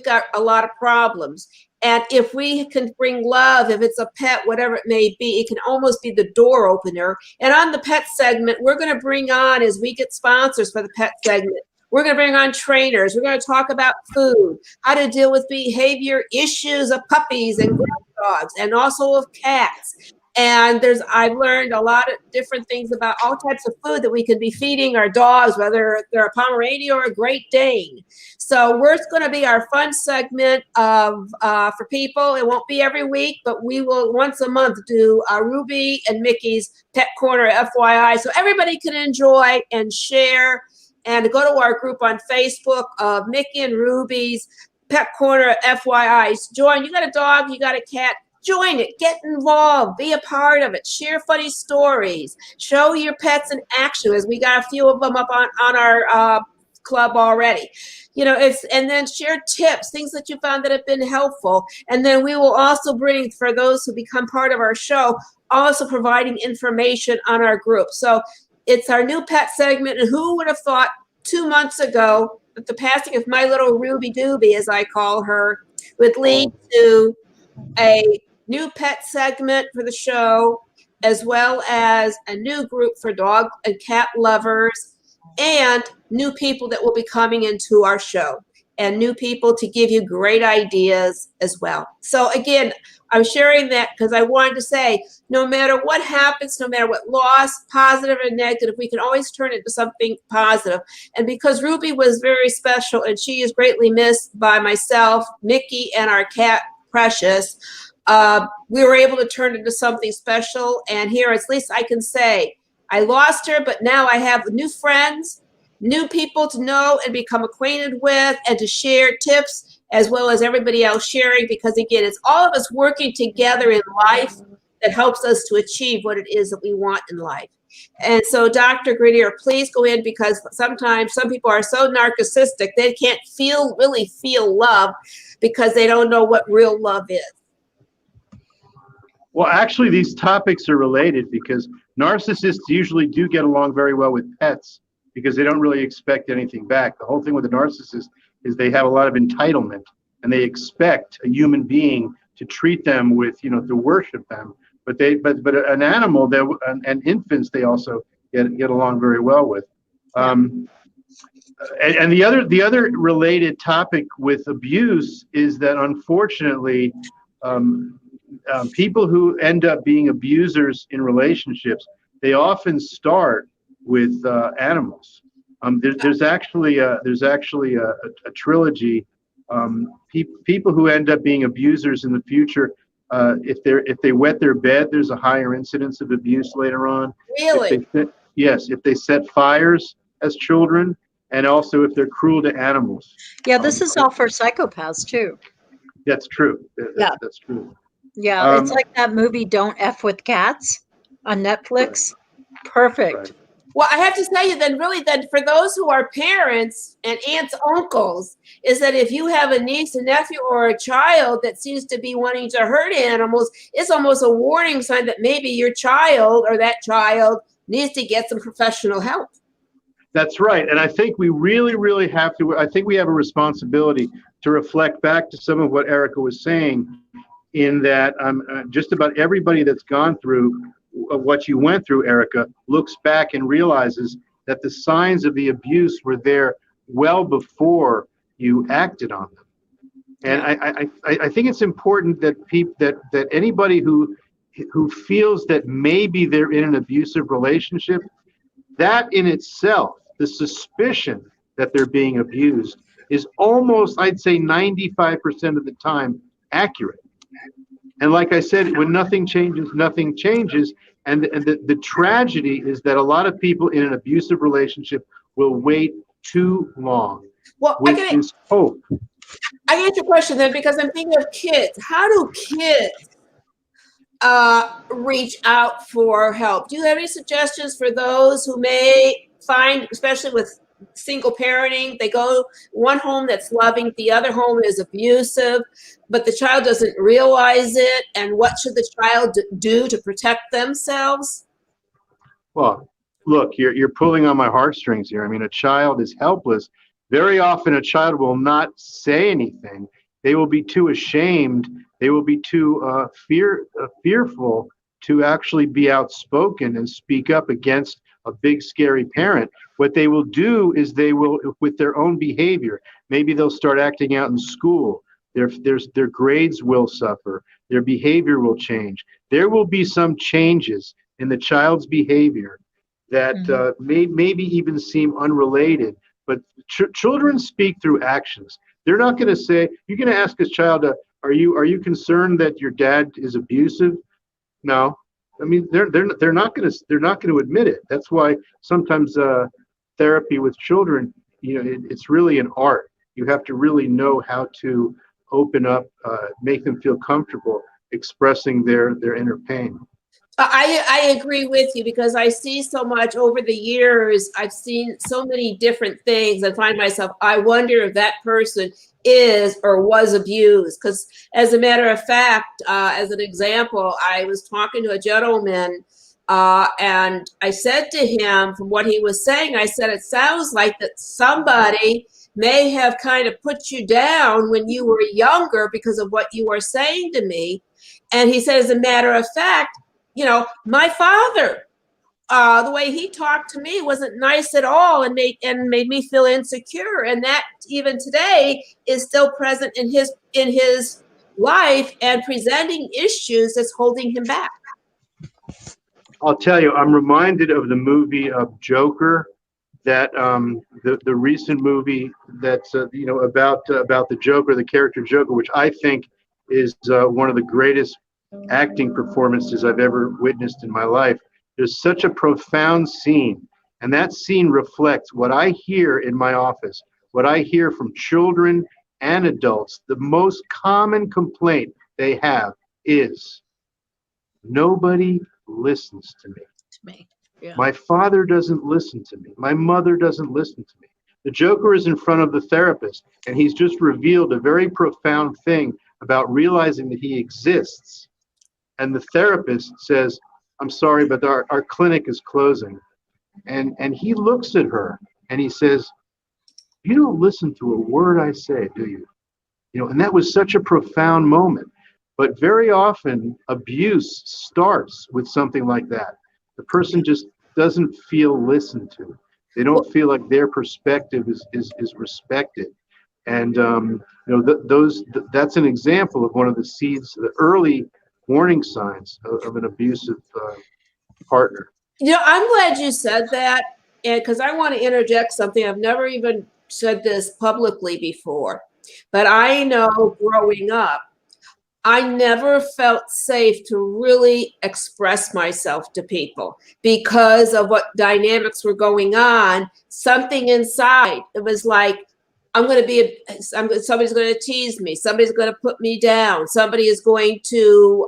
A: got a lot of problems. And if we can bring love, if it's a pet, whatever it may be, it can almost be the door opener. And on the pet segment, we're going to bring on, as we get sponsors for the pet segment, we're going to bring on trainers. We're going to talk about food, how to deal with behavior issues of puppies and dogs, and also of cats. And I've learned a lot of different things about all types of food that we could be feeding our dogs, whether they're a Pomeranian or a Great Dane. So it's going to be our fun segment for people. It won't be every week, but we will once a month do Ruby and Mickey's Pet Corner FYI. So everybody can enjoy and share and go to our group on Facebook of Mickey and Ruby's Pet Corner FYIs. Join. You got a dog, you got a cat. Join it, get involved, be a part of it, share funny stories, show your pets in action, as we got a few of them up on our club already. And then share tips, things that you found that have been helpful. And then we will also bring, for those who become part of our show, also providing information on our group. So it's our new pet segment. And who would have thought 2 months ago that the passing of my little Ruby Dooby, as I call her, would lead to a new pet segment for the show, as well as a new group for dog and cat lovers, and new people that will be coming into our show, and new people to give you great ideas as well. So again, I'm sharing that because I wanted to say, no matter what happens, no matter what loss, positive or negative, we can always turn it into something positive. And because Ruby was very special and she is greatly missed by myself, Mickey, and our cat, Precious, we were able to turn it into something special. And here, at least I can say, I lost her, but now I have new friends, new people to know and become acquainted with, and to share tips, as well as everybody else sharing, because again, it's all of us working together in life that helps us to achieve what it is that we want in life. And so, Dr. Grenier, please go in, because sometimes some people are so narcissistic they can't really feel love because they don't know what real love is.
B: Well, actually, these topics are related because narcissists usually do get along very well with pets because they don't really expect anything back. The whole thing with a narcissist is they have a lot of entitlement and they expect a human being to treat them with, to worship them. But an animal and infants they also get along very well with. And the other related topic with abuse is that unfortunately, people who end up being abusers in relationships, they often start with animals. There's actually a trilogy. People who end up being abusers in the future, if they wet their bed, there's a higher incidence of abuse later on.
A: Really?
B: Yes, if they set fires as children, and also if they're cruel to animals.
C: Yeah, this is all for psychopaths too.
B: That's true.
C: Yeah.
B: That's true.
C: Yeah, it's like that movie Don't F with Cats on Netflix. Perfect.
B: Right.
A: Well, I have to tell you then, really, then for those who are parents and aunts, uncles, is that if you have a niece, a nephew, or a child that seems to be wanting to hurt animals, it's almost a warning sign that maybe your child or that child needs to get some professional help.
B: That's right. And I think we really, really have to, I think we have a responsibility to reflect back to some of what Erica was saying, in that just about everybody that's gone through what you went through, Erica, looks back and realizes that the signs of the abuse were there well before you acted on them. And I think it's important that that anybody who feels that maybe they're in an abusive relationship, that in itself, the suspicion that they're being abused is almost, I'd say 95% of the time, accurate. And like I said, when nothing changes, nothing changes. And the tragedy is that a lot of people in an abusive relationship will wait too long,
A: Well,
B: which is hope.
A: I get your question then, because I'm thinking of kids. How do kids reach out for help? Do you have any suggestions for those who may find, especially with single parenting, they go one home that's loving, the other home is abusive, but the child doesn't realize it, and what should the child do to protect themselves?
B: Well, look, you're pulling on my heartstrings here. I mean, a child is helpless. Very often a child will not say anything. They will be too ashamed. They will be too fearful to actually be outspoken and speak up against a big, scary parent. What they will do is they will, with their own behavior, maybe they'll start acting out in school. Their grades will suffer. Their behavior will change. There will be some changes in the child's behavior that maybe even seem unrelated. But children speak through actions. They're not going to say, you're going to ask this child, are you concerned that your dad is abusive? No. I mean, they're not going to admit it. That's why sometimes therapy with children, it's really an art. You have to really know how to open up, make them feel comfortable expressing their inner pain.
A: I agree with you, because I see so much over the years. I've seen so many different things and find myself, I wonder if that person is or was abused. Because as a matter of fact, as an example, I was talking to a gentleman and I said to him, from what he was saying, I said, it sounds like that somebody may have kind of put you down when you were younger because of what you were saying to me. And he said, as a matter of fact, my father, the way he talked to me wasn't nice at all, and made me feel insecure. And that even today is still present in his life and presenting issues that's holding him back.
B: I'll tell you, I'm reminded of the movie of Joker, that the recent movie that's about the Joker, the character Joker, which I think is one of the greatest acting performances I've ever witnessed in my life. There's such a profound scene, and that scene reflects what I hear in my office, what I hear from children and adults. The most common complaint they have is, nobody listens to me.
C: Yeah.
B: My father doesn't listen to me. My mother doesn't listen to me. The Joker is in front of the therapist, and he's just revealed a very profound thing about realizing that he exists. And the therapist says, I'm sorry, but our clinic is closing. And he looks at her and he says, you don't listen to a word I say, do you? And that was such a profound moment. But very often abuse starts with something like that. The person just doesn't feel listened to. They don't feel like their perspective is respected. And that's an example of one of the seeds, the early warning signs of an abusive partner.
A: I'm glad you said that, and because I want to interject something. I've never even said this publicly before, but I know growing up, I never felt safe to really express myself to people because of what dynamics were going on. Something inside, it was like, somebody's going to tease me. Somebody's going to put me down. Somebody is going to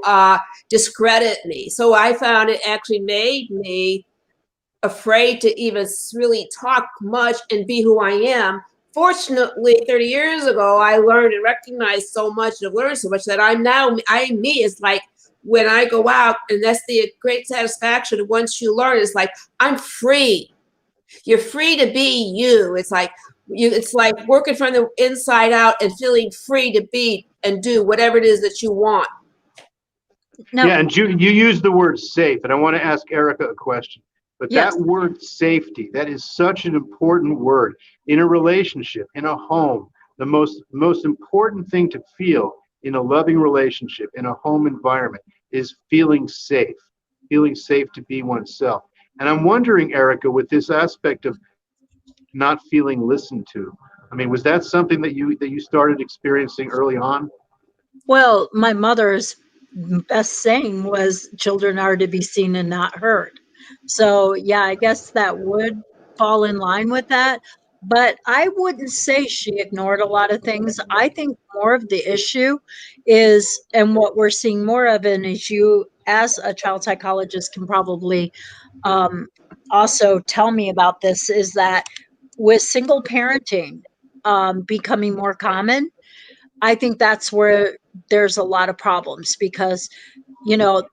A: discredit me. So I found it actually made me afraid to even really talk much and be who I am. Fortunately, 30 years ago, I learned and recognized so much and learned so much that I'm me is like when I go out, and that's the great satisfaction. Once you learn, it's like, I'm free. You're free to be you. It's like working from the inside out and feeling free to be and do whatever it is that you want.
C: No.
B: Yeah, and Judy, you used the word safe, and I want to ask Erica a question. But
C: Yes.
B: that word safety, that is such an important word in a relationship, in a home. The most important thing to feel in a loving relationship, in a home environment, is feeling safe to be oneself. And I'm wondering, Erica, with this aspect of not feeling listened to, I mean, was that something that you started experiencing early on?
C: Well, my mother's best saying was, children are to be seen and not heard. So, yeah, I guess that would fall in line with that. But I wouldn't say she ignored a lot of things. I think more of the issue is, and what we're seeing more of, and as you, as a child psychologist, can probably also tell me about this, is that with single parenting becoming more common, I think that's where there's a lot of problems because,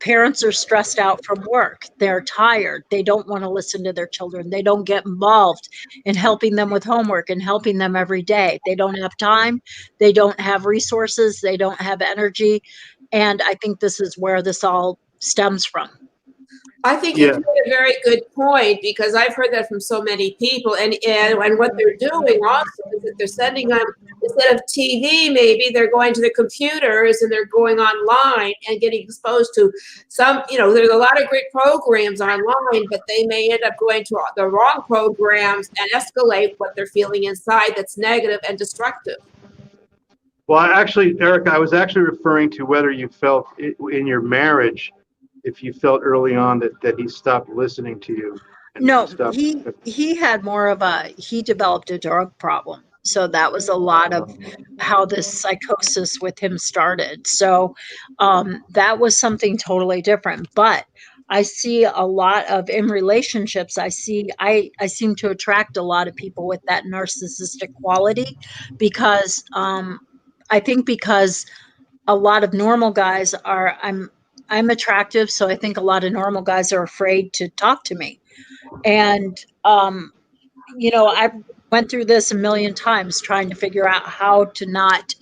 C: parents are stressed out from work. They're tired. They don't want to listen to their children. They don't get involved in helping them with homework and helping them every day. They don't have time. They don't have resources. They don't have energy. And I think this is where this all stems from.
A: I think
B: Yeah.
A: you made a very good point because I've heard that from so many people, and what they're doing also is that they're sending them, instead of TV, maybe they're going to the computers and they're going online and getting exposed to some. There's a lot of great programs online, but they may end up going to the wrong programs and escalate what they're feeling inside that's negative and destructive.
B: Well, actually, Erica, I was actually referring to whether you felt in your marriage, if you felt early on that he stopped listening to you.
C: No, he had more of he developed a drug problem. So that was a lot of how this psychosis with him started. So that was something totally different. But I see a lot of, in relationships, I seem to attract a lot of people with that narcissistic quality because I think because a lot of normal guys are, I'm attractive, so I think a lot of normal guys are afraid to talk to me. And I've went through this a million times trying to figure out how to not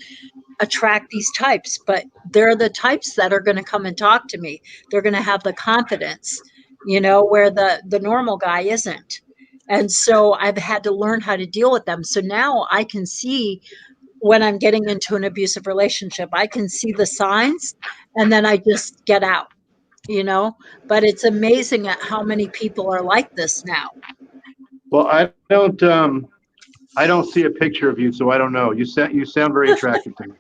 C: attract these types, but they're the types that are going to come and talk to me. They're going to have the confidence, where the normal guy isn't. And so I've had to learn how to deal with them. So now I can see when I'm getting into an abusive relationship, I can see the signs and then I just get out, but it's amazing at how many people are like this now.
B: Well, I don't see a picture of you, so I don't know. You sound very attractive to me.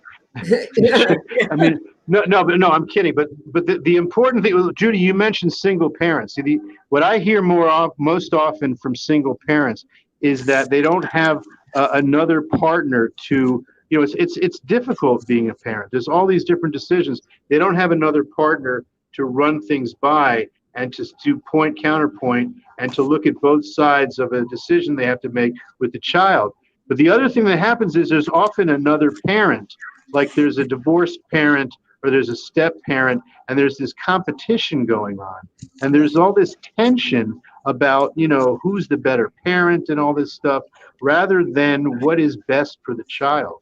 B: I mean, no, I'm kidding. But the important thing, Judy, you mentioned single parents. See, what I hear most often from single parents is that they don't have another partner to. It's difficult being a parent. There's all these different decisions. They don't have another partner to run things by and to do point counterpoint and to look at both sides of a decision they have to make with the child. But the other thing that happens is there's often another parent, like there's a divorced parent or there's a step parent, and there's this competition going on. And there's all this tension about, who's the better parent and all this stuff, rather than what is best for the child.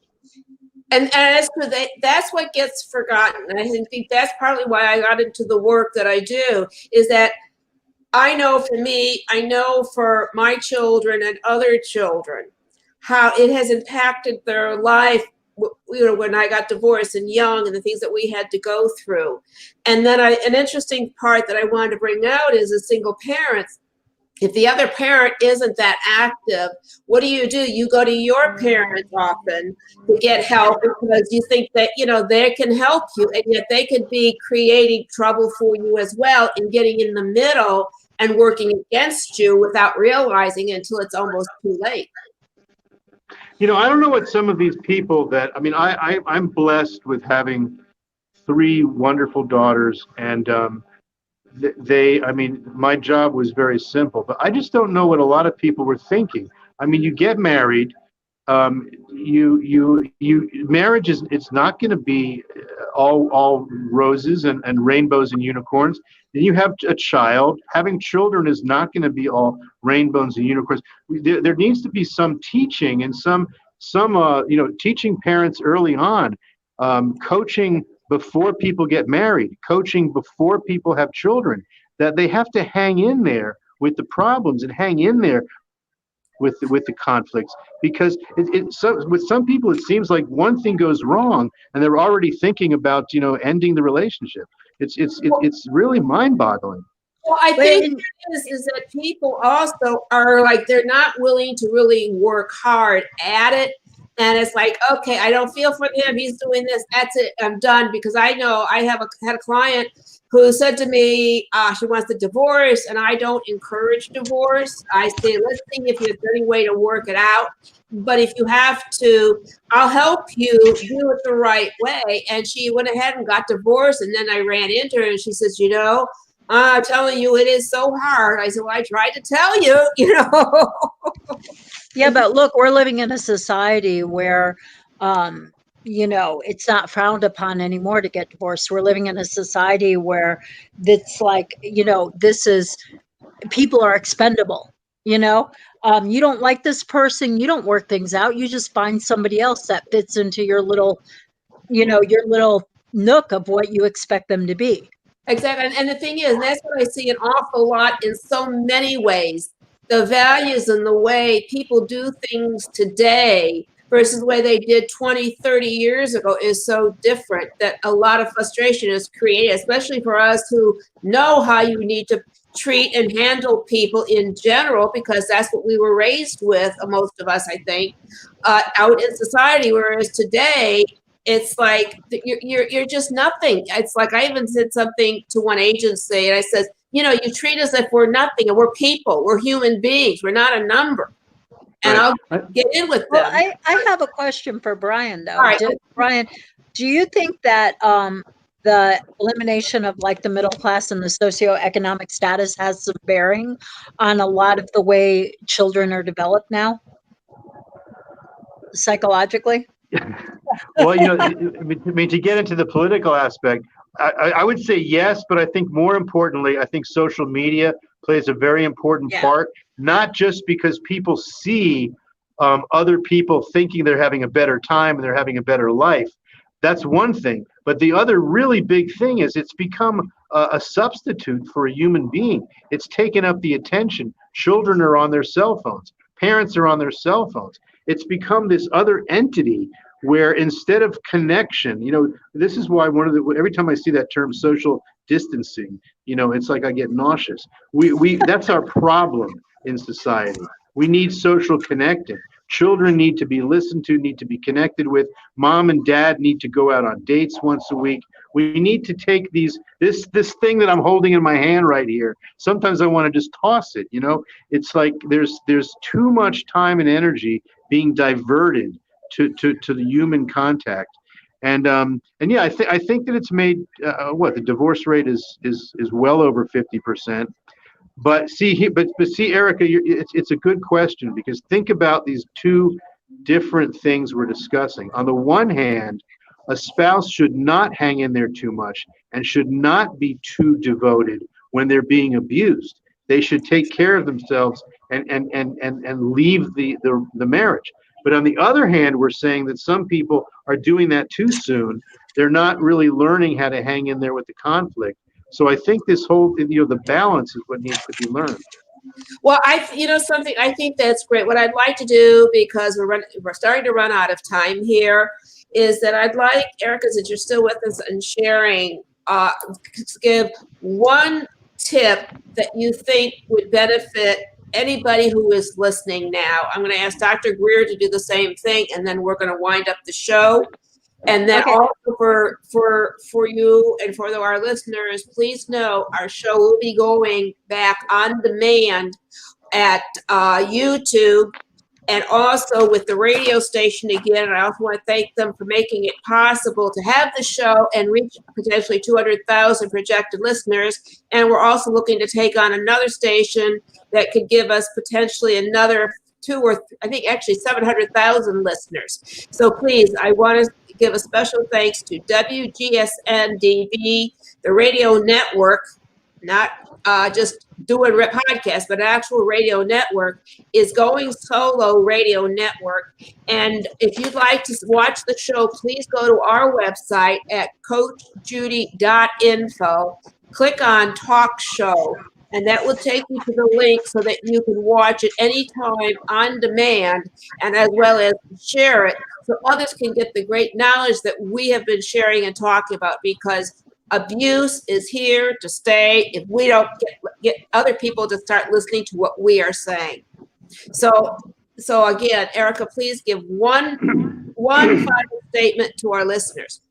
A: And as for that, that's what gets forgotten. And I think that's partly why I got into the work that I do, is that I know for me, I know for my children and other children, how it has impacted their life, when I got divorced and young, and the things that we had to go through. And then an interesting part that I wanted to bring out is as single parents, if the other parent isn't that active, what do? You go to your parents often to get help because you think that, they can help you, and yet they could be creating trouble for you as well and getting in the middle and working against you without realizing it until it's almost too late.
B: I don't know what some of these people I'm blessed with having 3 wonderful daughters, and my job was very simple, but I just don't know what a lot of people were thinking. You get married, marriage it's not going to be all roses and rainbows and unicorns. Then you have a child. Having children is not going to be all rainbows and unicorns. There needs to be some teaching and some teaching parents early on, coaching before people get married, coaching before people have children, that they have to hang in there with the problems and hang in there with the conflicts, because with some people it seems like one thing goes wrong and they're already thinking about ending the relationship. It's really mind-boggling.
A: Well, I think is that people also are like, they're not willing to really work hard at it. And it's like, okay, I don't feel for him. He's doing this. That's it. I'm done. Because I know I had a client who said to me, she wants to divorce, and I don't encourage divorce. I say, let's see if there's any way to work it out. But if you have to, I'll help you do it the right way. And she went ahead and got divorced. And then I ran into her, and she says, I'm telling you, it is so hard. I said, well, I tried to tell you,
C: Yeah, but look, we're living in a society where, it's not frowned upon anymore to get divorced. We're living in a society where it's like, people are expendable, you don't like this person, you don't work things out, you just find somebody else that fits into your little nook of what you expect them to be.
A: Exactly. And the thing is, and that's what I see an awful lot in so many ways. The values and the way people do things today versus the way they did 20, 30 years ago is so different that a lot of frustration is created, especially for us who know how you need to treat and handle people in general, because that's what we were raised with, most of us, I think, out in society. Whereas today, it's like you're just nothing. It's like I even said something to one agency, and I said, you treat us as if we're nothing, and we're people, we're human beings, we're not a number. And
B: right.
A: I'll get in with them.
C: Well, I have a question for Brian, though.
A: All right.
C: Brian, do you think that the elimination of like the middle class and the socioeconomic status has some bearing on a lot of the way children are developed now, psychologically?
B: Well, to get into the political aspect, I would say yes, but I think more importantly, I think social media plays a very important part, not just because people see other people thinking they're having a better time and they're having a better life. That's one thing. But the other really big thing is it's become a substitute for a human being. It's taken up the attention. Children are on their cell phones. Parents are on their cell phones. It's become this other entity where instead of connection, this is why every time I see that term social distancing, it's like I get nauseous. That's our problem in society. We need social connecting. Children need to be listened to, need to be connected with. Mom and dad need to go out on dates once a week. We need to take this thing that I'm holding in my hand right here. Sometimes I want to just toss it, It's like there's too much time and energy being diverted to the human contact. And yeah, I think that it's made the divorce rate is well over 50%. But see, Erica, it's a good question, because think about these two different things we're discussing. On the one hand, a spouse should not hang in there too much and should not be too devoted when they're being abused. They should take care of themselves and leave the marriage. But on the other hand, we're saying that some people are doing that too soon. They're not really learning how to hang in there with the conflict. So I think this whole, the balance is what needs to be learned.
A: Well, something, I think that's great. What I'd like to do, because we're starting to run out of time here, is that I'd like, Erica, since you're still with us and sharing, give one tip that you think would benefit anybody who is listening now. I'm going to ask Dr. Greer to do the same thing, and then we're going to wind up the show. And then also for you and for our listeners, please know our show will be going back on demand at YouTube, and also with the radio station again. And I also want to thank them for making it possible to have the show and reach potentially 200,000 projected listeners. And we're also looking to take on another station that could give us potentially another 700,000 listeners. So please, I want to give a special thanks to WGSN-DV, the radio network, not just doing podcasts, but an actual radio network, is Going Solo Radio Network. And if you'd like to watch the show, please go to our website at coachjudy.info, click on Talk Show, and that will take you to the link so that you can watch it anytime on demand, and as well as share it so others can get the great knowledge that we have been sharing and talking about, because abuse is here to stay if we don't get other people to start listening to what we are saying. So again, Erica, please give one final statement to our listeners.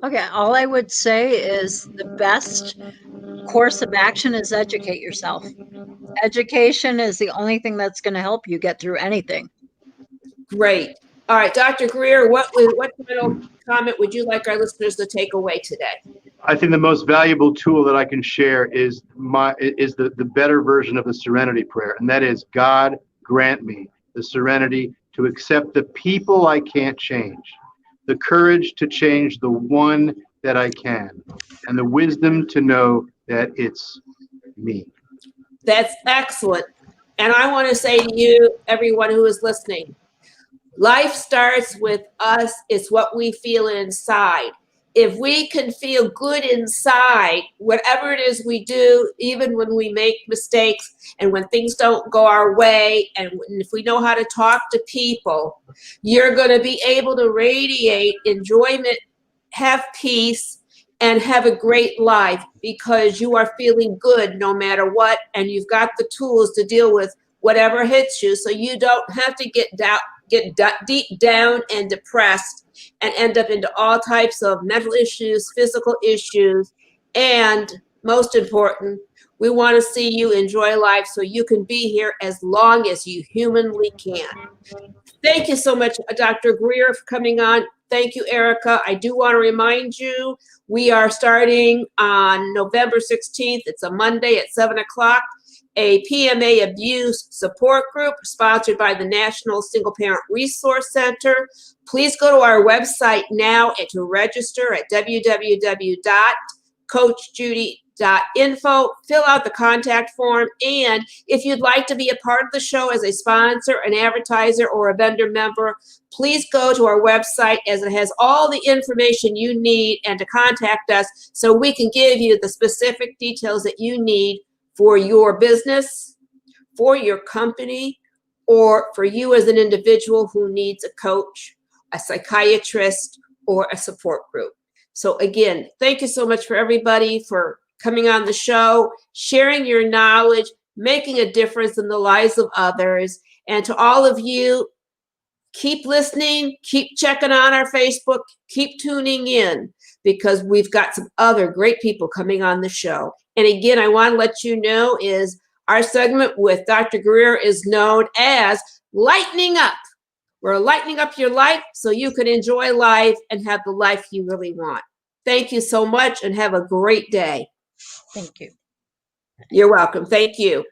C: Okay, all I would say is the best course of action is educate yourself. Education is the only thing that's going to help you get through anything.
A: Great. All right, Dr. Greer, what final comment would you like our listeners to take away today?
B: I think the most valuable tool that I can share is the better version of the serenity prayer, and that is, God, grant me the serenity to accept the people I can't change, the courage to change the one that I can, and the wisdom to know that it's me.
A: That's excellent. And I want to say to you, everyone who is listening, life starts with us. It's what we feel inside. If we can feel good inside, whatever it is we do, even when we make mistakes and when things don't go our way, and if we know how to talk to people, you're going to be able to radiate enjoyment, have peace, and have a great life, because you are feeling good no matter what, and you've got the tools to deal with whatever hits you, so you don't have to get deep down and depressed and end up into all types of mental issues, physical issues, and most important, we want to see you enjoy life so you can be here as long as you humanly can. Thank you so much, Dr. Greer, for coming on. Thank you, Erica. I do want to remind you, we are starting on November 16th. It's a Monday at 7 o'clock. A PMA abuse support group sponsored by the National Single Parent Resource Center. Please go to our website now and to register at www.coachjudy.info. Fill out the contact form. And if you'd like to be a part of the show as a sponsor, an advertiser, or a vendor member, please go to our website, as it has all the information you need, and to contact us so we can give you the specific details that you need for your business, for your company, or for you as an individual who needs a coach, a psychiatrist, or a support group. So again, thank you so much for everybody for coming on the show, sharing your knowledge, making a difference in the lives of others. And to all of you, keep listening, keep checking on our Facebook, keep tuning in, because we've got some other great people coming on the show. And again, I want to let you know is our segment with Dr. Greer is known as Lightening Up We're lightening up your life so you can enjoy life and have the life you really want. Thank you so much and have a great day.
C: Thank you.
A: You're welcome. Thank you.